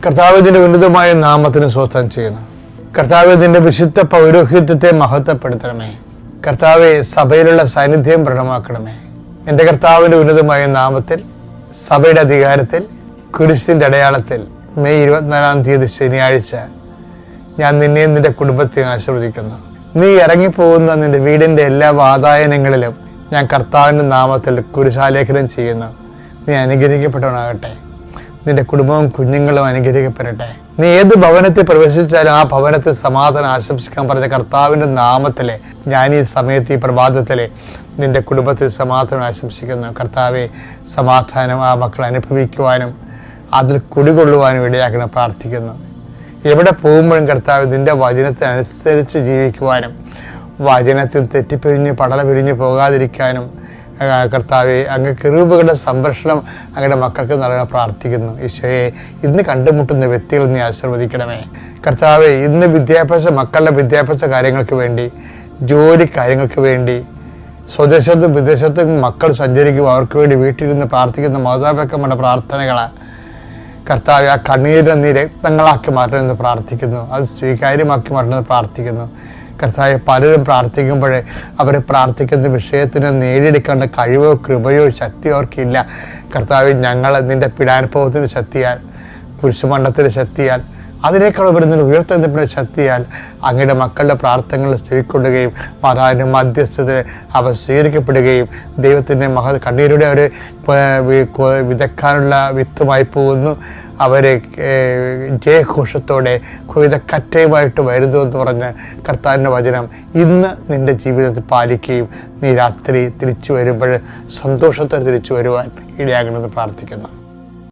കർത്താവിന്റെ ഉന്നതമായ നാമത്തിന് സ്വസ്ഥം ചെയ്യുന്നു. കർത്താവിന്റെ വിശുദ്ധ പൗരോഹിത്യത്തെ മഹത്വപ്പെടുത്തണമേ. കർത്താവെ, സഭയിലുള്ള സാന്നിധ്യം പ്രകടമാക്കണമേ. എൻ്റെ കർത്താവിന്റെ ഉന്നതമായ നാമത്തിൽ, സഭയുടെ അധികാരത്തിൽ, കുരിശിന്റെ അടയാളത്തിൽ മെയ് 24 ശനിയാഴ്ച ഞാൻ നിന്നെയും നിന്റെ കുടുംബത്തെയും ആശീർവദിക്കുന്നു. നീ ഇറങ്ങിപ്പോകുന്ന നിന്റെ വീടിന്റെ എല്ലാ വാതായനങ്ങളിലും ഞാൻ കർത്താവിന്റെ നാമത്തിൽ കുരിശാലേഖനം ചെയ്യുന്നു. നീ അനുഗ്രഹിക്കപ്പെട്ടവനാകട്ടെ. നിന്റെ കുടുംബവും കുഞ്ഞുങ്ങളും അനുഗ്രഹിക്കപ്പെടട്ടെ. നീ ഏത് ഭവനത്തിൽ പ്രവേശിച്ചാലും ആ ഭവനത്തിൽ സമാധാനം ആശംസിക്കാൻ പറഞ്ഞ കർത്താവിന്റെ നാമത്തിലെ ഞാൻ ഈ സമയത്ത്, ഈ പ്രഭാതത്തിലെ നിന്റെ കുടുംബത്തിൽ സമാധാനം ആശംസിക്കുന്നു. കർത്താവെ, സമാധാനം ആ മക്കൾ അനുഭവിക്കുവാനും അതിൽ കുടികൊള്ളുവാനും ഇടയാക്കണം പ്രാർത്ഥിക്കുന്നു. എവിടെ പോകുമ്പോഴും കർത്താവ് നിന്റെ വചനത്തിനനുസരിച്ച് ജീവിക്കുവാനും വചനത്തിൽ തെറ്റിപ്പിരിഞ്ഞ് പടല പിരിഞ്ഞ് പോകാതിരിക്കാനും കർത്താവെ, അങ്ങ് കിറൂബുകളുടെ സംരക്ഷണം അങ്ങയുടെ മക്കൾക്ക് നൽകണം പ്രാർത്ഥിക്കുന്നു. ഈശോയെ, ഇന്ന് കണ്ടുമുട്ടുന്ന വ്യക്തികൾ നീ ആശീർവദിക്കണമേ. കർത്താവെ, ഇന്ന് മക്കളുടെ വിദ്യാഭ്യാസ കാര്യങ്ങൾക്ക് വേണ്ടി, ജോലി കാര്യങ്ങൾക്ക് വേണ്ടി, സ്വദേശത്തും വിദേശത്തും മക്കൾ സഞ്ചരിക്കും, അവർക്ക് വേണ്ടി വീട്ടിലിരുന്ന് പ്രാർത്ഥിക്കുന്ന മാതാപിതാക്കന്മാരുടെ പ്രാർത്ഥനകളെ കർത്താവെ, ആ കണ്ണീരിനെ നീ രക്തങ്ങളാക്കി മാറ്റണമെന്ന് പ്രാർത്ഥിക്കുന്നു. അത് സ്വീകാര്യമാക്കി മാറ്റണമെന്ന് പ്രാർത്ഥിക്കുന്നു. കർത്താവെ, പലരും പ്രാർത്ഥിക്കുമ്പോൾ അവർ പ്രാർത്ഥിക്കുന്ന വിഷയത്തിന് നേടിയെടുക്കേണ്ട കഴിവോ കൃപയോ ശക്തിയോ അവർക്കില്ല. കർത്താവെ, ഞങ്ങൾ നിന്റെ പീഡാനുഭവത്തിൻ്റെ ശക്തിയാൽ, കുരിശുമരണത്തിൻ്റെ ശക്തിയാൽ, അതിനേക്കാൾ വരുന്ന ഉയർത്തെഴുന്നേൽപ്പിൻ്റെ ശക്തിയാൽ അങ്ങയുടെ മക്കളുടെ പ്രാർത്ഥനകൾ ചെവിക്കൊള്ളുകയും മാതാവിൻ്റെ മധ്യസ്ഥത അവ സ്വീകരിക്കപ്പെടുകയും ദൈവത്തിൻ്റെ കണ്ണീരുടെ അവർ വിതക്കാനുള്ള വിത്തുമായി പോകുന്നു. അവരെ ജയഘോഷത്തോടെ കൊയ്തക്കറ്റയുമായിട്ട് വരുന്നു എന്ന് പറഞ്ഞ് കർത്താവിൻ്റെ വചനം ഇന്ന് നിൻ്റെ ജീവിതത്തിൽ പാലിക്കുകയും നീ രാത്രി തിരിച്ചു വരുമ്പോൾ സന്തോഷത്തോടെ തിരിച്ചു വരുവാൻ ഇടയാകണമെന്ന് പ്രാർത്ഥിക്കുന്നു.